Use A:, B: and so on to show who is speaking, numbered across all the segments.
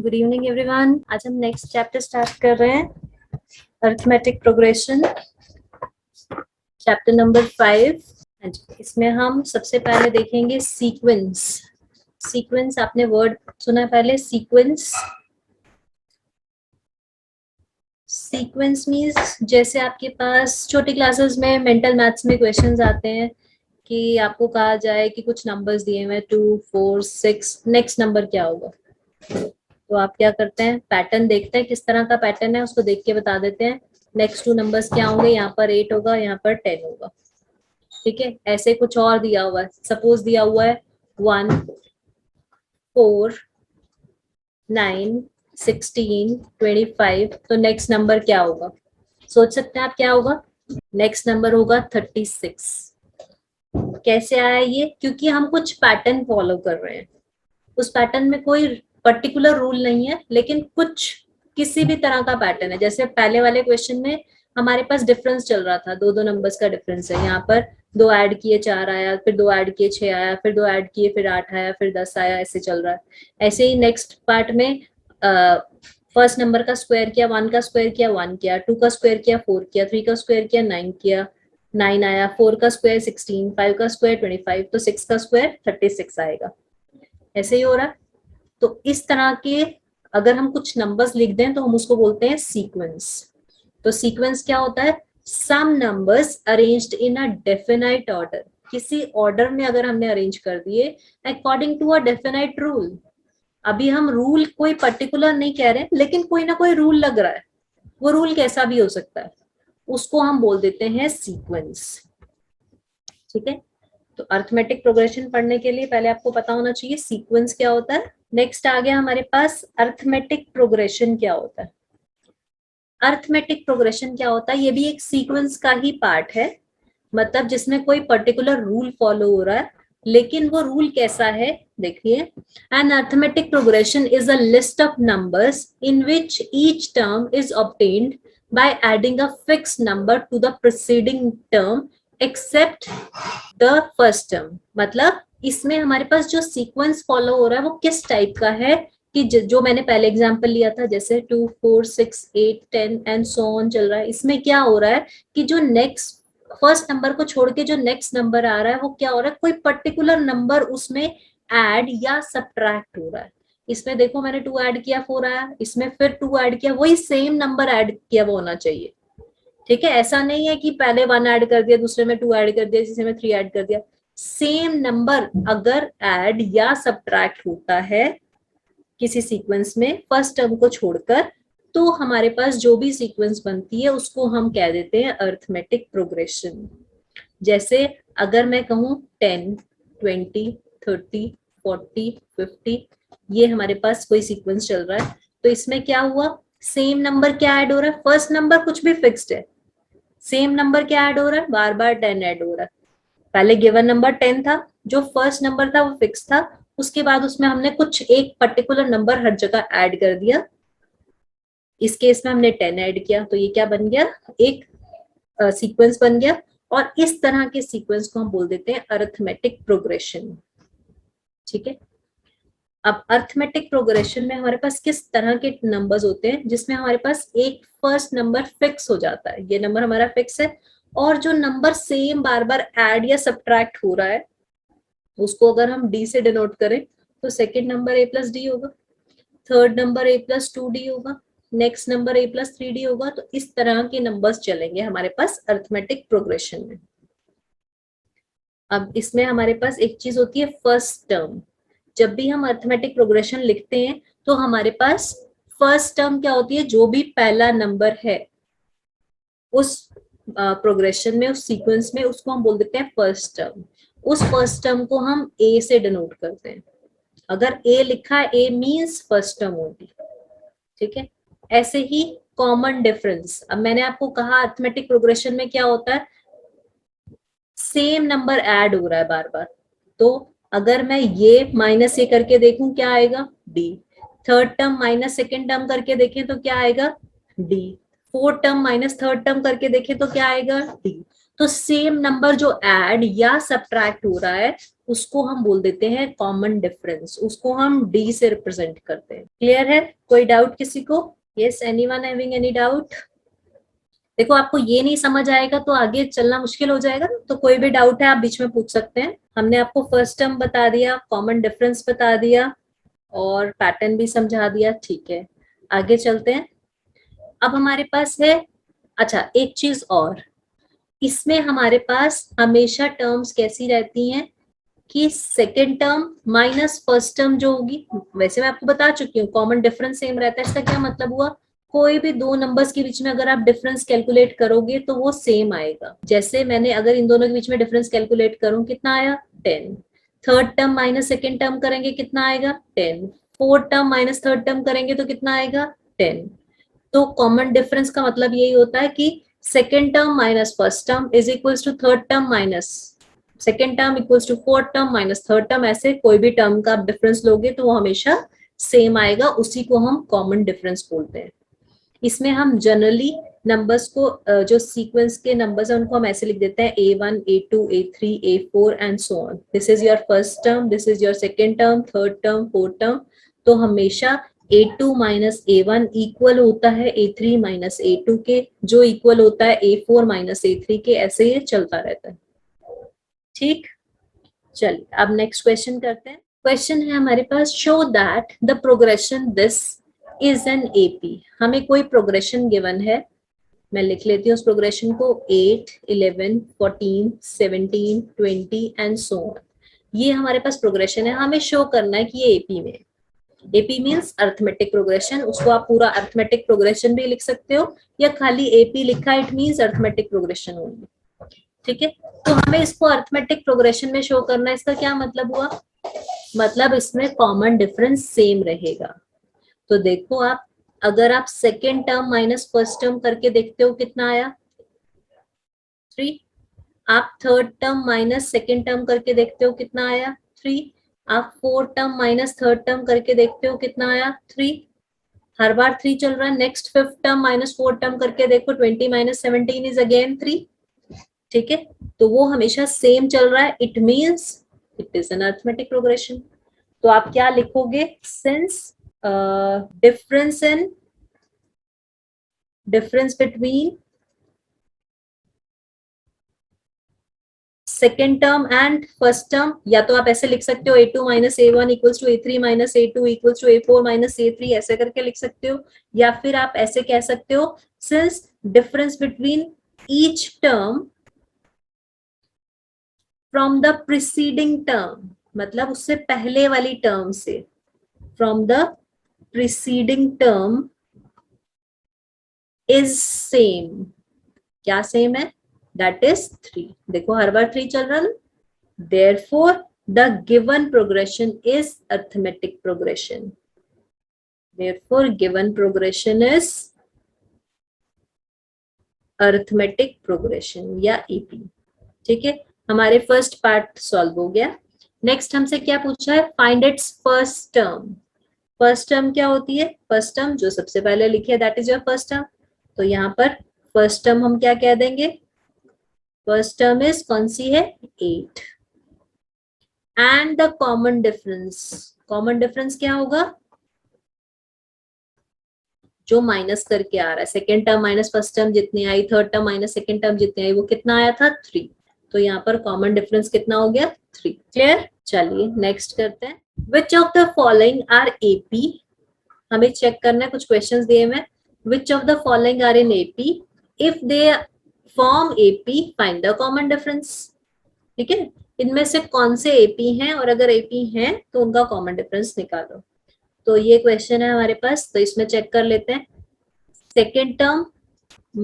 A: Good evening everyone. आज हम next chapter start कर रहे हैं, अरिथमेटिक प्रोग्रेशन, चैप्टर नंबर 5। इसमें हम सबसे पहले देखेंगे सीक्वेंस। सीक्वेंस आपने वर्ड सुना है पहले, सीक्वेंस। सीक्वेंस मीन्स जैसे आपके पास छोटी क्लासेस में मेंटल मैथ्स में क्वेश्चंस आते हैं कि आपको कहा जाए कि कुछ नंबर्स दिए हुए 2, 4, 6, नेक्स्ट नंबर क्या होगा। तो आप क्या करते हैं, पैटर्न देखते हैं किस तरह का पैटर्न है, उसको देख के बता देते हैं नेक्स्ट 2 नंबर्स क्या होंगे। यहाँ पर 8 होगा, यहाँ पर 10 होगा। ठीक है, ऐसे कुछ और दिया हुआ है, सपोज दिया हुआ है 1, 4, 9, 16, 25, तो नेक्स्ट नंबर क्या होगा, सोच सकते हैं आप क्या होगा। नेक्स्ट नंबर होगा 36। कैसे आया ये, क्योंकि हम कुछ पैटर्न फॉलो कर रहे हैं। उस पैटर्न में कोई पर्टिकुलर रूल नहीं है, लेकिन कुछ किसी भी तरह का पैटर्न है। जैसे पहले वाले क्वेश्चन में हमारे पास डिफरेंस चल रहा था, 2-2 नंबर्स का डिफरेंस है। यहाँ पर 2 ऐड किए 4 आया, फिर 2 ऐड किए 6 आया, फिर 2 ऐड किए फिर 8 आया, फिर 10 आया, ऐसे चल रहा है। ऐसे ही नेक्स्ट पार्ट में फर्स्ट नंबर का स्क्वायर किया, 1 का स्क्वायर किया 1 किया, 2 का स्क्वायर किया 4 किया, 3 का स्क्वायर किया 9 किया, 9 आया, 4 का स्क्वायर 16, 5 का स्क्वायर 25, तो 6 का स्क्वायर 36 आएगा। ऐसे ही हो रहा है। तो इस तरह के अगर हम कुछ नंबर्स लिख दें तो हम उसको बोलते हैं सीक्वेंस। तो सीक्वेंस क्या होता है, some numbers arranged in a definite order. किसी ऑर्डर में अगर हमने अरेंज कर दिए according to a definite rule. अभी हम रूल कोई पर्टिकुलर नहीं कह रहे, लेकिन कोई ना कोई रूल लग रहा है, वो रूल कैसा भी हो सकता है, उसको हम बोल देते हैं सीक्वेंस। ठीक है, तो अरिथमेटिक प्रोग्रेशन पढ़ने के लिए पहले आपको पता होना चाहिए सीक्वेंस क्या होता है। नेक्स्ट आ गया हमारे पास अरिथमेटिक प्रोग्रेशन क्या होता है। अरिथमेटिक प्रोग्रेशन क्या होता है, ये भी एक सीक्वेंस का ही पार्ट है, मतलब जिसमें कोई पर्टिकुलर रूल फॉलो हो रहा है, लेकिन वो रूल कैसा है देखिए। An arithmetic progression is a list of numbers in which each term is obtained by adding a fixed number to the preceding term except the first term। मतलब इसमें हमारे पास जो सीक्वेंस फॉलो हो रहा है वो किस टाइप का है कि जो मैंने पहले एग्जांपल लिया था, जैसे 2, 4, 6, 8, 10 एंड सो ऑन चल रहा है। इसमें क्या हो रहा है कि जो नेक्स्ट फर्स्ट नंबर को छोड़ के जो नेक्स्ट नंबर आ रहा है वो क्या हो रहा है, कोई पर्टिकुलर नंबर उसमें ऐड या सब्ट्रैक्ट हो रहा है। इसमें देखो मैंने 2 ऐड किया 4 आया, इसमें फिर 2 ऐड किया, वही सेम नंबर ऐड किया वो होना चाहिए। ठीक है, ऐसा नहीं है कि पहले 1 ऐड कर दिया, दूसरे में 2 ऐड कर दिया, तीसरे में 3 ऐड कर दिया। सेम नंबर अगर ऐड या सब्ट्रैक्ट होता है किसी सीक्वेंस में फर्स्ट टर्म को छोड़कर, तो हमारे पास जो भी सीक्वेंस बनती है उसको हम कह देते हैं अरिथमेटिक प्रोग्रेशन। जैसे अगर मैं कहूं 10, 20, 30, 40, 50, ये हमारे पास कोई सीक्वेंस चल रहा है, तो इसमें क्या हुआ, सेम नंबर क्या ऐड हो रहा है, फर्स्ट नंबर कुछ भी फिक्स्ड है, सेम नंबर क्या ऐड हो रहा है, बार बार 10 ऐड हो रहा है। पहले गिवन नंबर 10 था, जो फर्स्ट नंबर था वो फिक्स था, उसके बाद उसमें हमने कुछ एक पर्टिकुलर नंबर हर जगह ऐड कर दिया। इस केस में हमने 10 ऐड किया, तो ये क्या बन गया, एक सीक्वेंस बन गया। और इस तरह के सीक्वेंस को हम बोल देते हैं अरिथमेटिक प्रोग्रेशन। ठीक है, अब अरिथमेटिक प्रोग्रेशन में हमारे पास किस तरह के नंबर्स होते हैं, जिसमें हमारे पास एक फर्स्ट नंबर फिक्स हो जाता है, ये नंबर हमारा फिक्स है, और जो नंबर सेम बार बार ऐड या सब्ट्रैक्ट हो रहा है उसको अगर हम डी से डिनोट करें तो second number A plus D होगा, third number A plus 2d होगा, next number A plus 3d होगा। तो इस तरह के नंबर्स चलेंगे हमारे पास अरिथमेटिक प्रोग्रेशन में। अब इसमें हमारे पास एक चीज होती है फर्स्ट टर्म। जब भी हम अरिथमेटिक प्रोग्रेशन लिखते हैं तो हमारे पास फर्स्ट टर्म क्या होती है, जो भी पहला नंबर है उस प्रोग्रेशन में, उस सीक्वेंस में, उसको हम बोल देते हैं फर्स्ट टर्म। उस फर्स्ट टर्म को हम ए से डिनोट करते हैं। अगर ए लिखा है, ए मींस फर्स्ट टर्म होगी। ठीक है, ऐसे ही कॉमन डिफरेंस। अब मैंने आपको कहा अरिथमेटिक प्रोग्रेशन में क्या होता है, सेम नंबर ऐड हो रहा है बार बार, तो अगर मैं ये माइनस ए करके देखूं क्या आएगा, D. Third term minus second term करके देखें तो क्या आएगा, D. Fourth term minus third term करके देखें तो क्या आएगा, डी। तो सेम नंबर जो ऐड या सब्ट्रैक्ट हो रहा है उसको हम बोल देते हैं कॉमन डिफरेंस, उसको हम डी से रिप्रेजेंट करते हैं। क्लियर है? कोई डाउट किसी को? Yes, anyone having any doubt? देखो आपको ये नहीं समझ आएगा तो आगे चलना मुश्किल हो जाएगा, तो कोई भी डाउट है आप बीच में पूछ सकते हैं। हमने आपको फर्स्ट टर्म बता दिया, कॉमन डिफरेंस बता दिया और पैटर्न भी समझा दिया। ठीक है, आगे चलते हैं। अब हमारे पास है, अच्छा एक चीज और, इसमें हमारे पास हमेशा टर्म्स कैसी रहती हैं कि second term minus first term जो होगी, वैसे मैं आपको बता चुकी हूँ कॉमन डिफरेंस सेम रहता है। इसका क्या मतलब हुआ, कोई भी दो नंबर्स के बीच में अगर आप डिफरेंस कैलकुलेट करोगे तो वो सेम आएगा। जैसे मैंने अगर इन दोनों के बीच में डिफरेंस कैलकुलेट करूं, कितना आया 10, third term minus second term करेंगे कितना आएगा 10, fourth term minus third term करेंगे तो कितना आएगा 10। तो कॉमन डिफरेंस का मतलब यही होता है कि second term minus first term is equals to third term minus second term equals to fourth term minus third term. ऐसे कोई भी टर्म का आप डिफरेंस लोगे तो वो हमेशा सेम आएगा, उसी को हम कॉमन डिफरेंस बोलते हैं। इसमें हम जनरली नंबर्स को जो सीक्वेंस के नंबर्स है उनको हम ऐसे लिख देते हैं A1, A2, A3, A4 and so on. This is your first term, this is your second term, third term, fourth term. तो हमेशा A2 माइनस A1 इक्वल होता है A3 माइनस A2 के, जो इक्वल होता है A4 माइनस A3 के, ऐसे ये चलता रहता है। ठीक, चलिए अब नेक्स्ट क्वेश्चन करते हैं। क्वेश्चन है हमारे पास, show that the progression this is an AP. हमें कोई प्रोग्रेशन गिवन है, मैं लिख लेती हूँ उस प्रोग्रेशन को 8, 11, 14, 17, 20 एंड सो ऑन। ये हमारे पास प्रोग्रेशन है, हमें शो करना है कि ये एपी में। एपी मीन्स अर्थमेटिक प्रोग्रेशन, उसको आप पूरा अर्थमेटिक प्रोग्रेशन भी लिख सकते हो या खाली एपी लिखा it means arithmetic progression only. ठीक है, तो हमें इसको अर्थमेटिक प्रोग्रेशन में शो करना है। इसका क्या मतलब हुआ, मतलब इसमें कॉमन डिफरेंस सेम रहेगा। तो देखो आप, अगर आप second term minus first term करके देखते हो कितना आया 3, आप third term minus second term करके देखते हो कितना आया 3, आप fourth term minus third term करके देखते हो कितना आया 3, हर बार 3 चल रहा है। Next fifth term minus fourth term करके देखो 20 माइनस 17 इज अगेन 3। ठीक है, तो वो हमेशा सेम चल रहा है, it means it is an arithmetic progression. तो आप क्या लिखोगे, since difference between second term and first term, या तो आप ऐसे लिख सकते हो A2 minus A1 equals to A3 minus A2 equals to A4 minus A3, ऐसे करके लिख सकते हो। या फिर आप ऐसे कह सकते हो, since difference between each term from the preceding term, मतलब उससे पहले वाली टर्म से, from the preceding term is same. क्या सेम है, दैट इज 3। देखो हर बार 3 चल रहा है, therefore the given progression is arithmetic progression, therefore given progression is arithmetic progression या EP। ठीक है, हमारे फर्स्ट पार्ट सॉल्व हो गया। नेक्स्ट हमसे क्या पूछा है, find its first term. First term क्या होती है, फर्स्ट टर्म जो सबसे पहले लिखी है that is your first term. तो यहाँ पर फर्स्ट टर्म हम क्या कह देंगे, फर्स्ट टर्म इज कौन सी है 8, and the common difference, common difference क्या होगा, जो माइनस करके आ रहा है, second term minus first term जितनी आई, third term minus second term जितनी आई, वो कितना आया था 3। तो यहाँ पर कॉमन डिफरेंस कितना हो गया 3। क्लियर, चलिए नेक्स्ट करते हैं। Which of the following are AP, हमें चेक करना है, कुछ क्वेश्चंस दिए हुए, which of the following are in AP, if they form AP find the common difference. ठीक है, इनमें से कौन से एपी हैं, और अगर एपी हैं तो उनका कॉमन डिफरेंस निकालो। तो ये क्वेश्चन है हमारे पास, तो इसमें चेक कर लेते हैं। Second term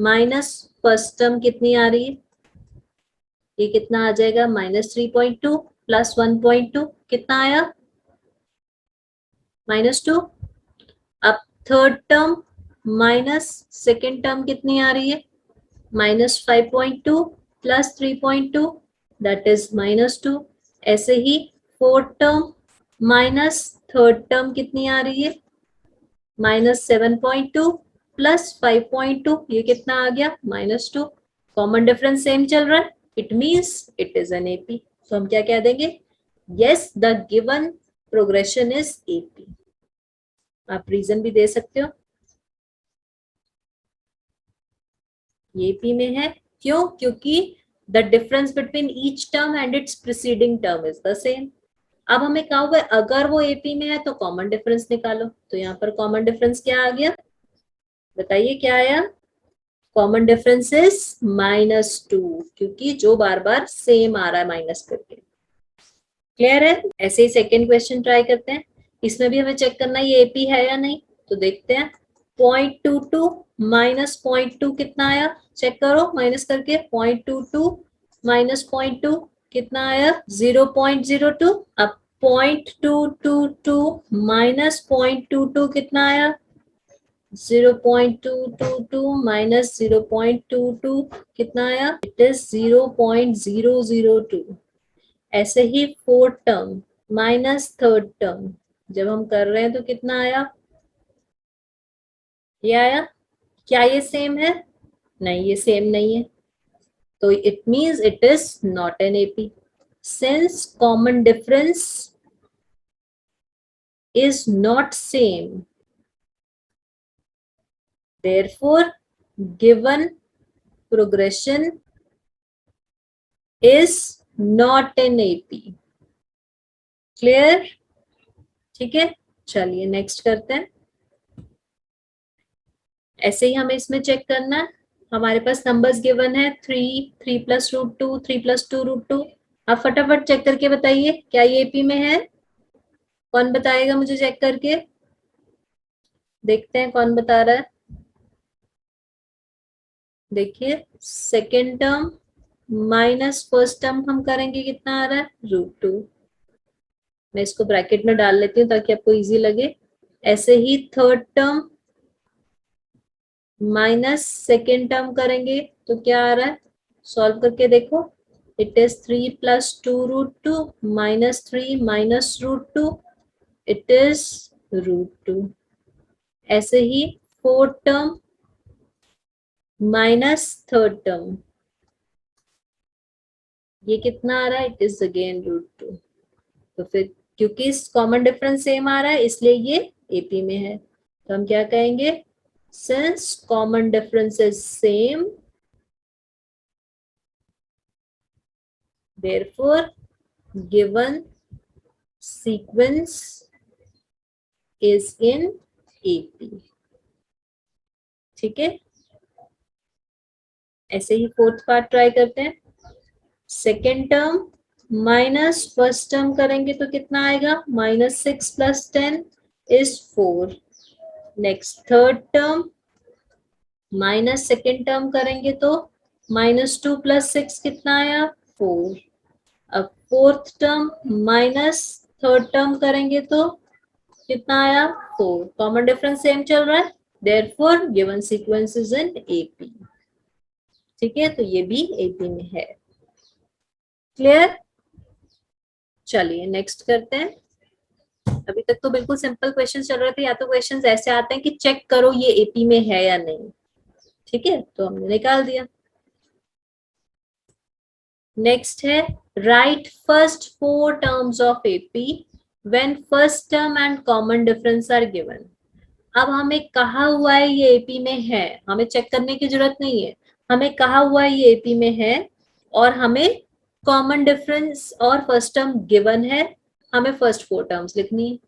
A: minus first term कितनी आ रही है, ये कितना आ जाएगा -3.2 प्लस 1.2 कितना आया -2। अब third term minus second term कितनी आ रही है -5.2 प्लस 3.2 दैट इज -2। ऐसे ही fourth term minus third term कितनी आ रही है -7.2 प्लस 5.2, ये कितना आ गया -2। कॉमन डिफरेंस सेम चल रहा है, it means it is an AP. तो हम क्या कह देंगे, yes the given progression is AP. आप रीजन भी दे सकते हो, ये एपी में है। क्यों? क्योंकि the difference between each term and it's preceding term is the same. अब हमें कहा हुआ है अगर वो एपी में है तो कॉमन डिफरेंस निकालो, तो यहाँ पर कॉमन डिफरेंस क्या आ गया, बताइए क्या आया, कॉमन डिफरेंस इज -2, क्योंकि जो बार बार सेम आ रहा है माइनस करके। क्लियर है? ऐसे ही सेकेंड क्वेश्चन ट्राई करते हैं, इसमें भी हमें चेक करना है ये एपी है या नहीं। तो देखते हैं, 0.22 माइनस 0.2 कितना आया, चेक करो माइनस करके, 0.22 माइनस 0.2 कितना आया, 0.02। अब 0.222 माइनस 0.22 कितना आया, 0.222 माइनस 0.22 कितना आया, इट इज 0.002। ऐसे ही fourth term minus third term जब हम कर रहे हैं तो कितना आया, ये आया। क्या ये सेम है? नहीं, ये सेम नहीं है, तो it means it is not an AP. Since common difference is not same, therefore given progression is not an AP। Clear? ठीक है, चलिए नेक्स्ट करते हैं। ऐसे ही हमें इसमें चेक करना है, हमारे पास नंबर्स गिवन है 3, 3+√2, 3+2√2। आप फटाफट चेक करके बताइए क्या ये एपी में है, कौन बताएगा मुझे चेक करके, देखते हैं कौन बता रहा है। देखिए second term minus first term हम करेंगे, कितना आ रहा है, √2। मैं इसको ब्रैकेट में डाल लेती हूँ ताकि आपको इजी लगे। ऐसे ही third term minus second term करेंगे तो क्या आ रहा है, सॉल्व करके देखो, it is 3+2√2 minus 3 minus √2, it is √2। ऐसे ही fourth term minus third term, ये कितना आ रहा है, इट इज अगेन √2। तो फिर क्योंकि कॉमन डिफरेंस सेम आ रहा है इसलिए ये एपी में है, तो हम क्या कहेंगे, since common difference is same therefore given sequence is in AP। ठीक है, ऐसे ही फोर्थ पार्ट ट्राई करते हैं। Second term minus first term करेंगे तो कितना आएगा, -6 + 10 is 4। Next third term minus second term करेंगे तो -2 + 6 कितना आया, 4। अब fourth term minus third term करेंगे तो कितना आया, 4। कॉमन डिफरेंस सेम चल रहा है, therefore given sequence is in AP. ठीक है, तो ये भी एपी में है। क्लियर? चलिए नेक्स्ट करते हैं। अभी तक तो बिल्कुल सिंपल क्वेश्चन चल रहे थे, या तो क्वेश्चन ऐसे आते हैं कि चेक करो ये एपी में है या नहीं। ठीक है, तो हमने निकाल दिया। नेक्स्ट है, write first 4 terms of AP when first term and common difference are given. अब हमें कहा हुआ है ये एपी में है, हमें चेक करने की जरूरत नहीं है, हमें कहा हुआ है ये एपी में है और हमें कॉमन डिफरेंस और फर्स्ट टर्म गिवन है, हमें फर्स्ट 4 टर्म्स लिखनी है।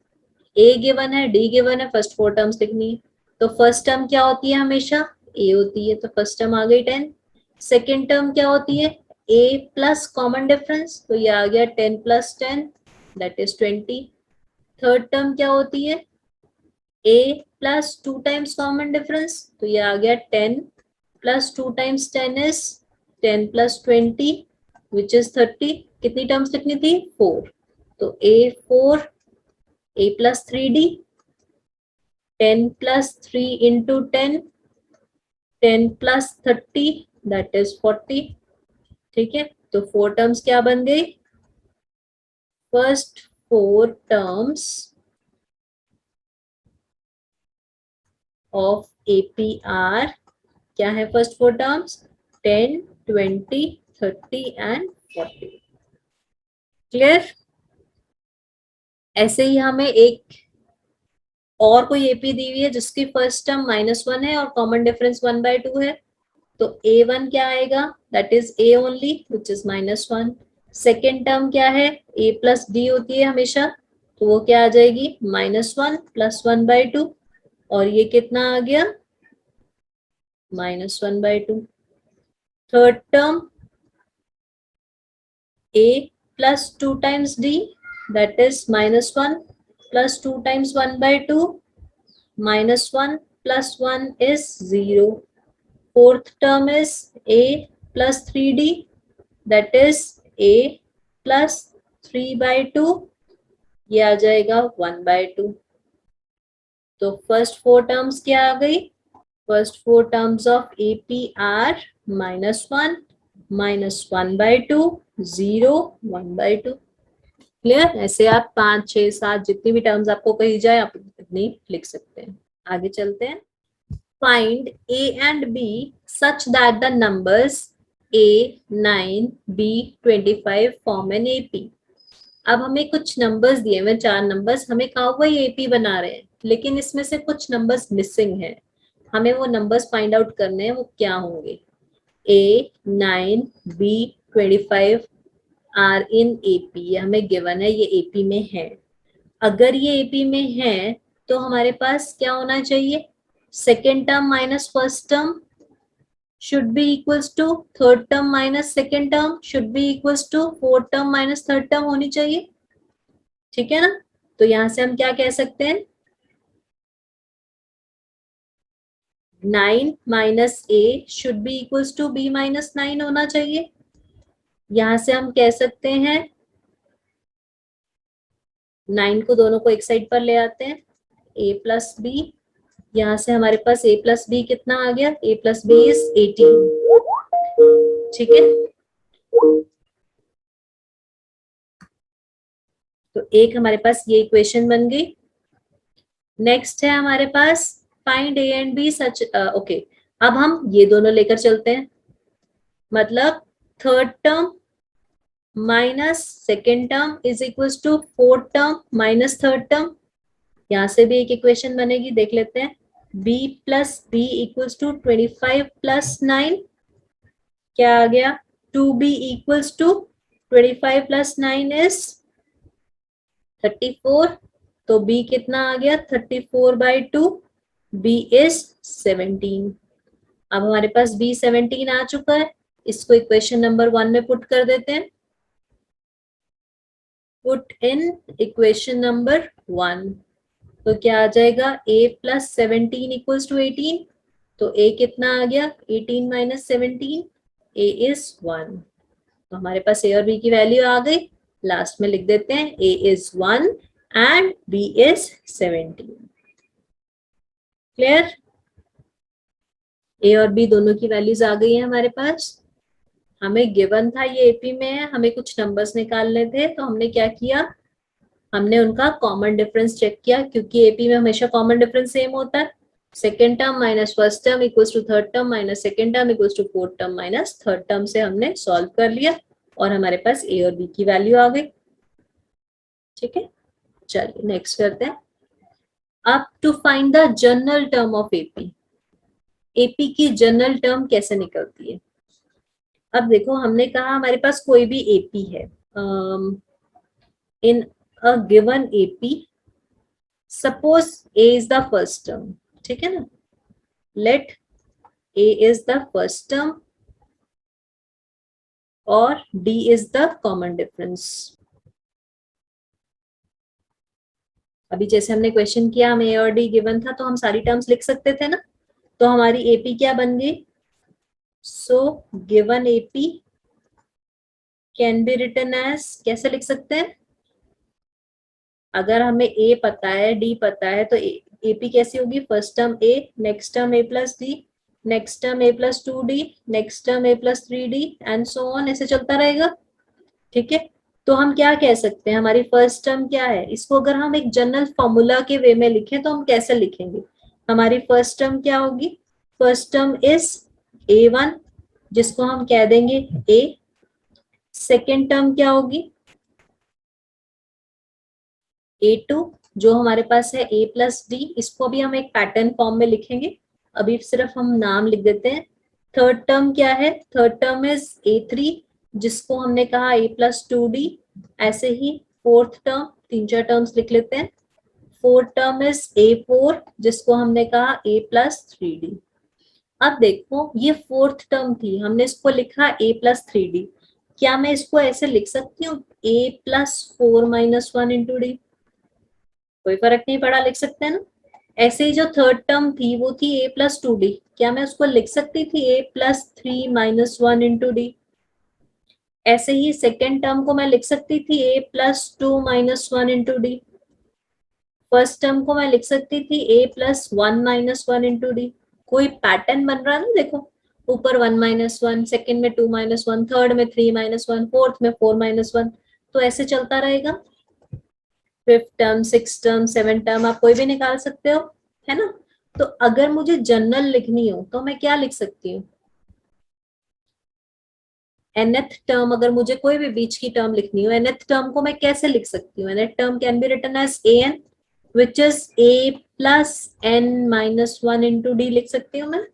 A: ए गिवन है, डी गिवन है, फर्स्ट 4 टर्म्स लिखनी है। तो फर्स्ट टर्म क्या होती है, हमेशा ए होती है, तो फर्स्ट टर्म आ गई 10। सेकेंड टर्म क्या होती है, ए प्लस कॉमन डिफरेंस, तो ये आ गया 10 + 10 दैट इज 20। थर्ड टर्म क्या होती है, a plus 2 times common difference, तो ये आ गया 10 + 2 टाइम्स 10 इज 10 + 20 विच इज 30। कितनी टर्म्स लिखनी थी, 4। तो a4 a + 3d 10 + 3 into 10 10 + 30 that is 40। ठीक है, तो 4 टर्म्स क्या बन गई, फर्स्ट 4 टर्म्स ऑफ APR क्या है, फर्स्ट 4 टर्म्स 10 20, 30 एंड 40। क्लियर? ऐसे ही हमें एक और कोई एपी दी हुई है जिसकी फर्स्ट टर्म -1 है और कॉमन डिफरेंस 1/2 है, तो A1 क्या आएगा, that is A only which is -1। Second term क्या है, A प्लस D होती है हमेशा, तो वो क्या आ जाएगी, -1 प्लस 1/2, और ये कितना आ गया, -1/2। Third term A plus 2 times D, that is -1 plus 2 times 1/2, -1 plus 1 is 0. Fourth term is A plus 3D, that is A plus 3/2, ये आ जाएगा 1/2। तो फर्स्ट फोर टर्म्स क्या आ गई, फर्स्ट फोर टर्म्स ऑफ AP आर -1, -1/2, 0, 1/2। क्लियर? ऐसे आप 5, 6, 7 जितनी भी टर्म्स आपको कही जाए आप इतनी लिख सकते हैं। आगे चलते हैं। Find A and B such that the numbers A 9, B 25 form an AP। अब हमें कुछ नंबर्स दिए हुए, 4 नंबर्स, हमें कहा हुआ ये AP बना रहे हैं, लेकिन इसमें से कुछ नंबर्स मिसिंग है, हमें वो नंबर्स फाइंड आउट करने हैं, वो क्या होंगे। A 9, B 25 are in AP, हमें गिवन है ये AP में है। अगर ये AP में है तो हमारे पास क्या होना चाहिए, second term minus first term should be equals to third term minus second term should be equals to fourth term minus third term होनी चाहिए, ठीक है ना। तो यहां से हम क्या कह सकते हैं, 9 minus A should be equals to B minus 9 होना चाहिए। यहां से हम कह सकते हैं 9 को दोनों को एक साइड पर ले आते हैं, A प्लस B, यहाँ से हमारे पास A प्लस बी कितना आ गया, A प्लस बी इज 18, ठीक है। तो एक हमारे पास ये इक्वेशन बन गई। नेक्स्ट है हमारे पास find A and B such, okay, अब हम ये दोनों लेकर चलते हैं, मतलब third term minus second term is equal to fourth term minus third term. यहां से भी एक इक्वेशन बनेगी, देख लेते हैं। B plus B equals to 25 plus 9, क्या आ गया, 2B equals to 25 plus 9 is 34, तो B कितना आ गया, 34/2, B इज 17। अब हमारे पास B 17 आ चुका है, इसको इक्वेशन नंबर 1 में पुट कर देते हैं। पुट इन इक्वेशन नंबर 1, तो क्या आ जाएगा, A प्लस 17 इक्वल्स टू 18, तो A कितना आ गया, 18 माइनस 17, A इज 1। तो हमारे पास A और B की वैल्यू आ गई, लास्ट में लिख देते हैं A is 1 and B is 17। Clear? A और B दोनों की वैल्यूज आ गई है हमारे पास। हमें गिवन था ये AP में है, हमें कुछ नंबर्स निकालने थे, तो हमने क्या किया, हमने उनका कॉमन डिफरेंस चेक किया, क्योंकि AP में हमेशा कॉमन डिफरेंस सेम होता है। Second term minus first term equals to third term minus second term equals to fourth term minus third term से हमने सॉल्व कर लिया और हमारे पास A और B की वैल्यू आ गई, ठीक है। चलिए नेक्स्ट करते हैं। अब to find the general term of AP, AP की जनरल टर्म कैसे निकलती है। अब देखो, हमने कहा हमारे पास कोई भी AP है, in a given AP, suppose A is the first term, ठीक है ना, let A is the first term और D is the common difference. अभी जैसे हमने क्वेश्चन किया, हमें A और D गिवन था, तो हम सारी टर्म्स लिख सकते थे ना, तो हमारी AP क्या बन गई, so given AP can be written as, कैसे लिख सकते हैं, अगर हमें A पता है D पता है तो AP कैसी होगी, first term A, next term A plus D, next term A plus 2D, next term A plus 3D and so on, ऐसे चलता रहेगा, ठीक है। तो हम क्या कह सकते हैं, हमारी फर्स्ट टर्म क्या है, इसको अगर हम एक जनरल फॉर्मूला के वे में लिखें तो हम कैसे लिखेंगे, हमारी फर्स्ट टर्म क्या होगी, फर्स्ट टर्म इज A1 जिसको हम कह देंगे a। सेकेंड टर्म क्या होगी a2, जो हमारे पास है a प्लस डी। इसको भी हम एक पैटर्न फॉर्म में लिखेंगे, अभी सिर्फ हम नाम लिख देते हैं। थर्ड टर्म क्या है, थर्ड टर्म इज a3, जिसको हमने कहा a प्लस टू डी। ऐसे ही फोर्थ टर्म, तीन चार टर्म्स लिख लेते हैं। फोर्थ टर्म इज a4, जिसको हमने कहा a प्लस थ्री डी। अब देखो ये फोर्थ टर्म थी, हमने इसको लिखा a प्लस थ्री डी। क्या मैं इसको ऐसे लिख सकती हूँ a plus four minus one into D? कोई फर्क नहीं पड़ा, लिख सकते हैं ना। ऐसे ही जो थर्ड टर्म थी वो थी a प्लस टू डी, क्या मैं उसको लिख सकती थी a plus three minus one into D? ऐसे ही सेकेंड टर्म को मैं लिख सकती थी a plus two minus one into D. First term को मैं लिख सकती थी a plus one minus one into D. कोई पैटर्न बन रहा है ना, देखो ऊपर वन माइनस वन, सेकेंड में टू माइनस वन, थर्ड में थ्री माइनस वन, फोर्थ में फोर माइनस वन, तो ऐसे चलता रहेगा। Fifth term, six term, seven term आप कोई भी निकाल सकते हो, है ना। तो अगर मुझे जनरल लिखनी हो तो मैं क्या लिख सकती हूँ, nth टर्म, अगर मुझे कोई भी बीच की टर्म लिखनी हो, nth टर्म को मैं कैसे लिख सकती हूँ? nth term can be written as an, which is a plus n minus one into d लिख सकती हूँ मैं।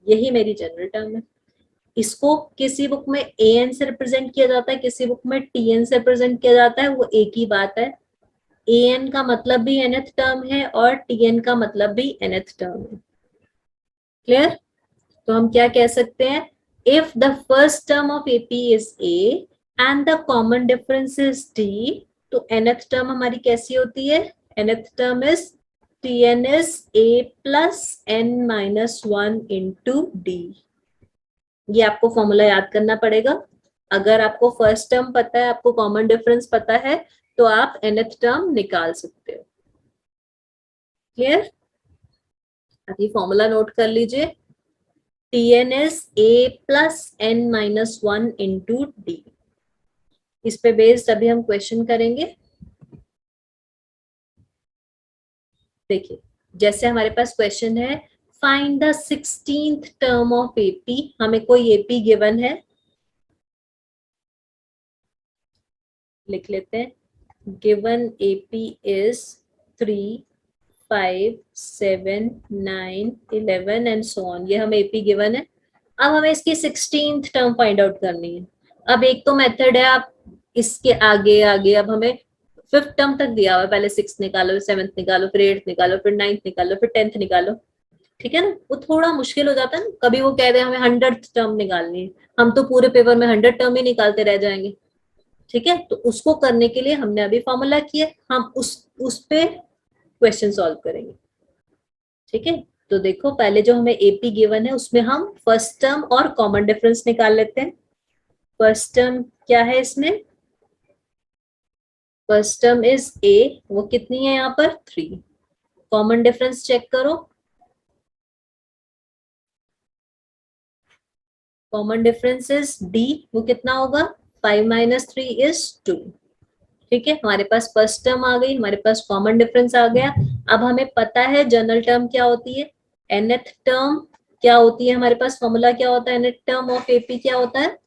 A: यही मेरी जनरल टर्म है। इसको किसी बुक में an से रिप्रेजेंट किया जाता है, किसी बुक में tn से रिप्रेजेंट किया जाता है, वो एक ही बात है। an का मतलब भी nth टर्म है और tn का मतलब भी nth टर्म है। क्लियर? तो हम क्या कह सकते हैं, if the first term of AP is a and the common difference is d, तो nth टर्म हमारी कैसी होती है, nth term is tn is a plus n minus one into d। ये आपको फॉर्मूला याद करना पड़ेगा। अगर आपको फर्स्ट टर्म पता है, आपको कॉमन डिफरेंस पता है, तो आप nth टर्म निकाल सकते हो। क्लियर? अभी फॉर्मूला नोट कर लीजिए, tn is a plus n minus one into d। इस पे बेस्ड अभी हम क्वेश्चन करेंगे। देखिए, जैसे हमारे पास क्वेश्चन है, find the 16th term of AP. हमें कोई एपी गिवन है, लिख लेते हैं। Given AP is 3, 5, 7, 9, 11 and so on. ये हमें एपी गिवन है। अब हमें इसकी 16th टर्म फाइंड आउट करनी है। अब एक तो मेथड है, आप इसके आगे आगे, अब हमें फिफ्थ टर्म तक दिया हुआ है, पहले सिक्स निकालो, सेवंथ निकालो, फिर एट्थ निकालो, फिर नाइन्थ निकालो, फिर टेंथ निकालो। ठीक है ना, वो थोड़ा मुश्किल हो जाता है ना। कभी वो कह दे हमें 100th टर्म निकालनी है, हम तो पूरे पेपर में 100 टर्म ही निकालते रह जाएंगे। ठीक है, तो उसको करने के लिए हमने अभी फॉर्मूला किया, हम उस पे क्वेश्चन सॉल्व करेंगे। ठीक है, तो देखो पहले जो हमें एपी गिवन है उसमें हम फर्स्ट टर्म और कॉमन डिफरेंस निकाल लेते हैं। फर्स्ट टर्म क्या है इसमें, फर्स्ट टर्म इज ए, वो कितनी है यहाँ पर 3। कॉमन डिफरेंस चेक करो, कॉमन डिफरेंस इज डी, वो कितना होगा 5 माइनस थ्री इज 2। ठीक है, हमारे पास फर्स्ट टर्म आ गई, हमारे पास कॉमन डिफरेंस आ गया। अब हमें पता है जनरल टर्म क्या होती है, nth टर्म क्या होती है, हमारे पास फॉर्मूला क्या होता है, nth टर्म ऑफ एपी क्या होता है,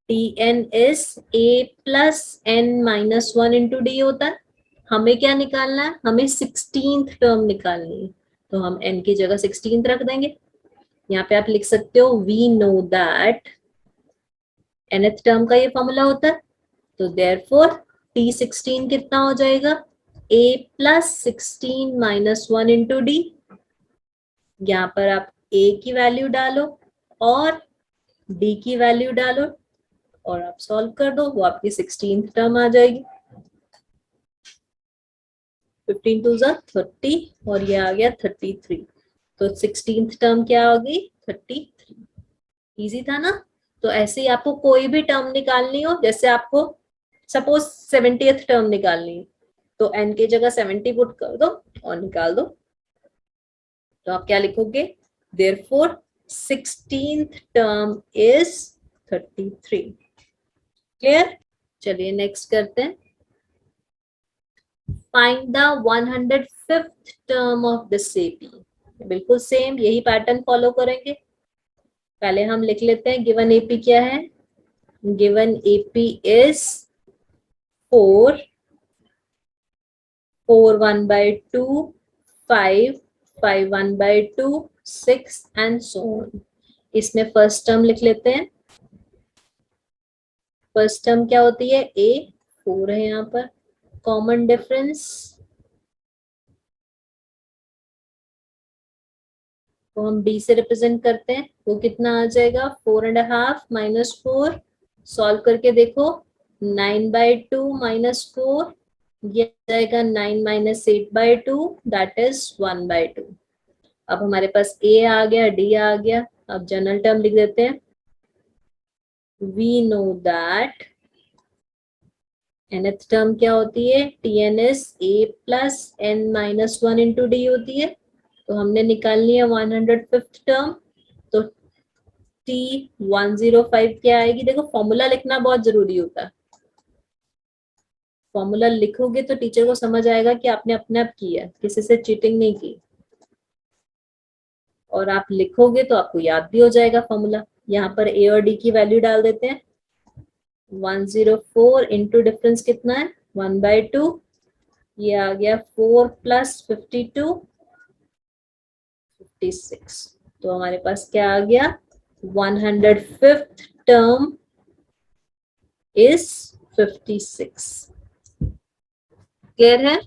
A: tn is a plus n minus one into d होता है। हमें क्या निकालना है, हमें 16th टर्म निकालनी है, तो हम n की जगह 16th रख देंगे। यहाँ पे आप लिख सकते हो we know that nth term का ये फॉर्मूला होता है, तो देयरफॉर t16 कितना हो जाएगा, a plus 16 minus one into D. यहाँ पर आप a की वैल्यू डालो और d की वैल्यू डालो और आप सॉल्व कर दो, वो आपकी 16th टर्म आ जाएगी। 15 टू जा 30 और ये आ गया 33, तो 16th टर्म क्या होगी 33। इजी था ना। तो ऐसे ही आपको कोई भी टर्म निकालनी हो, जैसे आपको सपोज 70th टर्म निकालनी है, तो n की जगह 70 पुट कर दो और निकाल दो। तो आप क्या लिखोगे, therefore 16th term is 33। Clear? चलिए नेक्स्ट करते हैं, find the 105th term of this AP. बिल्कुल सेम यही पैटर्न फॉलो करेंगे। पहले हम लिख लेते हैं गिवन एपी क्या है. Given AP is 4, 4 1 by 2, 5, 5 1 by 2, 6 and so on. इसमें फर्स्ट टर्म लिख लेते हैं. फर्स्ट टर्म क्या होती है? ए. 4 है यहाँ पर. कॉमन डिफरेंस को हम डी से रिप्रेजेंट करते हैं. वो कितना आ जाएगा? 4.5 -4. सॉल्व करके देखो. 9/2 -4, ये आ जाएगा 9 - 8/2, दैट इज 1/2. अब हमारे पास ए आ गया, डी आ गया. अब जनरल टर्म लिख देते हैं. We know that nth term क्या होती है? tn is a plus n minus 1 into d होती है. तो हमने निकालनी है 105th टर्म. तो T105 क्या आएगी? देखो फॉर्मूला लिखना बहुत जरूरी होता है. फॉर्मूला लिखोगे तो टीचर को समझ आएगा कि आपने अपने आप किया, किसी से चीटिंग नहीं की. और आप लिखोगे तो आपको याद भी हो जाएगा फॉर्मूला. यहाँ पर ए और डी की वैल्यू डाल देते हैं. 104 इंटू डिफरेंस कितना है? 1/2. ये आ गया 4 + 52, 56. तो हमारे पास क्या आ गया? 105th term is 56. क्लियर है?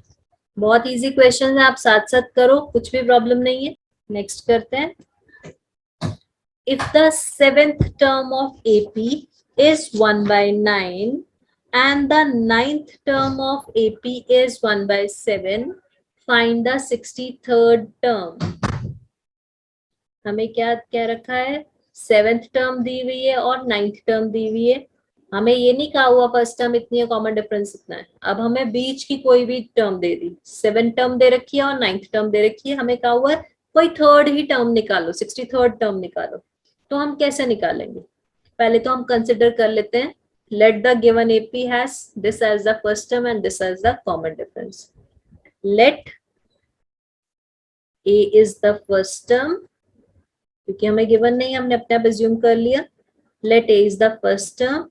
A: बहुत इजी क्वेश्चन है, आप साथ साथ करो, कुछ भी प्रॉब्लम नहीं है. नेक्स्ट करते हैं. If the 7th term of AP is 1/9 and the 9th term of AP is 1/7, find the 63rd term. हमें क्या क्या रखा है? 7th टर्म दी हुई है और 9th टर्म दी हुई है. हमें ये नहीं कहा हुआ फर्स्ट टर्म इतनी है, कॉमन डिफरेंस इतना है. अब हमें बीच की कोई भी टर्म दे दी. 7th टर्म दे रखी है और 9th टर्म दे रखी है. हमें कहा हुआ है कोई थर्ड ही टर्म निकालो, 63rd टर्म निकालो. तो हम कैसे निकालेंगे? पहले तो हम कंसिडर कर लेते हैं. Let the given AP has this as the first term and this as the common difference. Let A is the first term, क्योंकि हमें given नहीं, हमने अपने आप assume कर लिया. Let A is the first term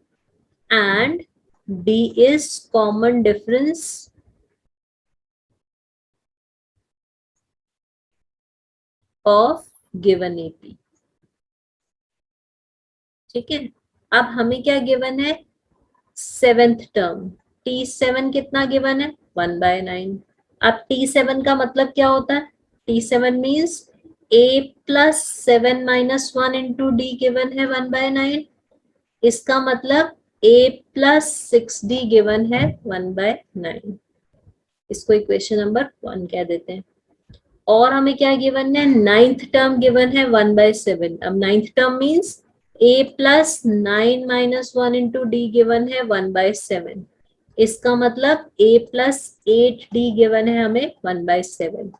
A: and D is common difference of given AP. ठीक है. अब हमें क्या गिवन है? 7th term. T7 कितना गिवन है? 1/9. अब T7 का मतलब क्या होता है? T7 means A plus 7 minus 1 into D given है 1/9. इसका मतलब A plus 6D गिवन है 1/9. इसको इक्वेशन नंबर 1 कह देते हैं. और हमें क्या गिवन है? 9th टर्म गिवन है 1/7. अब 9th term means A plus 9 minus 1 into D given है 1/7. इसका मतलब A plus 8D गिवन है हमें 1/7.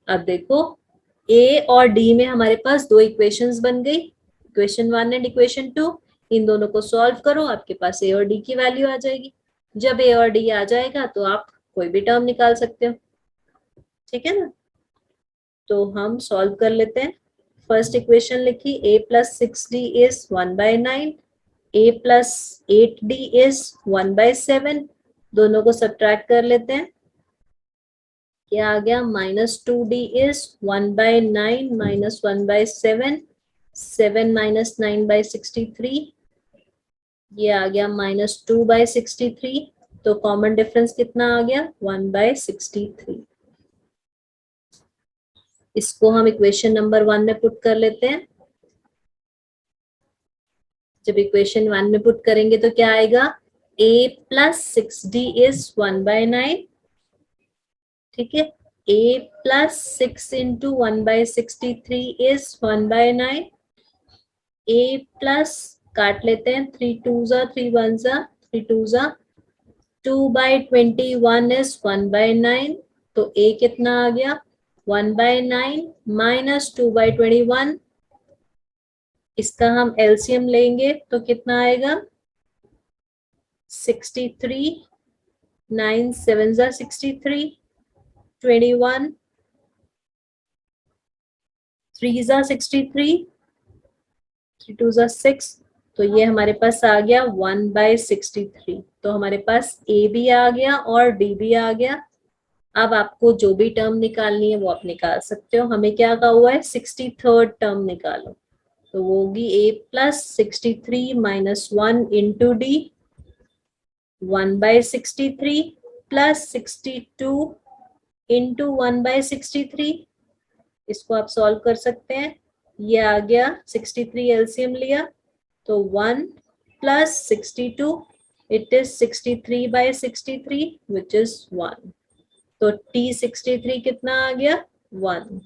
A: अब देखो A और D में हमारे पास दो इक्वेशंस बन गई, इक्वेशन 1 एंड इक्वेशन 2. इन दोनों को सॉल्व करो, आपके पास A और D की वैल्यू आ जाएगी. जब A और D आ जाएगा तो आप कोई भी टर्म निकाल सकते हो. ठीक है ना? तो हम सॉल्व कर लेते हैं. फर्स्ट इक्वेशन लिखी, A plus 6D is 1/9, A plus 8D is 1/7. दोनों को सब्ट्रैक्ट कर लेते हैं. क्या आ गया? -2D is 1/9 minus 1/7, 7 minus 9/63. ये आ गया -2/63. तो कॉमन डिफरेंस कितना आ गया? 1/63. इसको हम इक्वेशन नंबर 1 में पुट कर लेते हैं. जब इक्वेशन 1 में पुट करेंगे तो क्या आएगा? A plus 6D is 1/9. ठीक है. A plus 6 into 1/63 is 1/9. A plus काट लेते हैं, 3 2s 3 1s 3 2s 2/21 is 1/9. तो A कितना आ गया? 1/9 minus 2/21. इसका हम एलसीएम लेंगे तो कितना आएगा? 63, 9 7s 63, 21, 3s 63, 2 ज़ा 6, तो ये हमारे पास आ गया 1/63। तो हमारे पास ए भी आ गया और डी भी आ गया। अब आपको जो भी टर्म निकालनी है वो आप निकाल सकते हो। हमें क्या कहा हुआ है, 63rd टर्म निकालो, तो वो होगी a plus 63 minus 1 into D, 1/63 plus 62 into 1/63। इसको आप सॉल्व कर सकते हैं। ये आ गया 63 एलसीएम लिया तो 1 plus 62, it is 63/63 which is 1। तो T63 कितना आ गया, 1।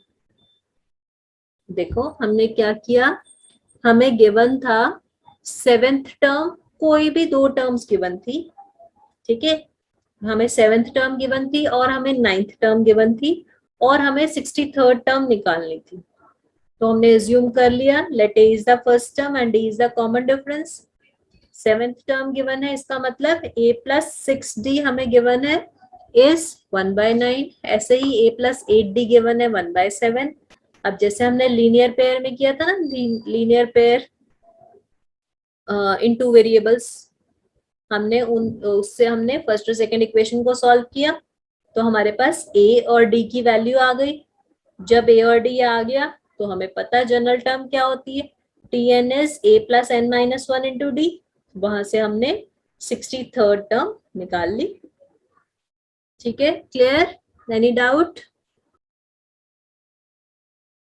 A: देखो हमने क्या किया, हमें गिवन था 7th टर्म, कोई भी 2 टर्म्स गिवन थी, ठीक है। हमें 7th टर्म गिवन थी और हमें 9th टर्म गिवन थी और हमें 63rd टर्म निकालनी थी। तो हमने एज्यूम कर लिया let A is the first term and D is the common difference. 7th term given है, इसका मतलब a प्लस 6d हमें गिवन है इज 1/9। ऐसे ही a प्लस 8d गिवन है 1/7। अब जैसे हमने लीनियर पेयर में किया था ना, लीनियर पेयर इन 2 वेरिएबल्स, हमने उससे हमने फर्स्ट और सेकंड इक्वेशन को सॉल्व किया तो हमारे पास a और d की वैल्यू आ गई। जब a और d आ गया तो हमें पता है जनरल टर्म क्या होती है, tn is a plus n minus 1 into D. वहां से हमने 63rd टर्म निकाल ली। ठीक है, क्लियर, एनी डाउट?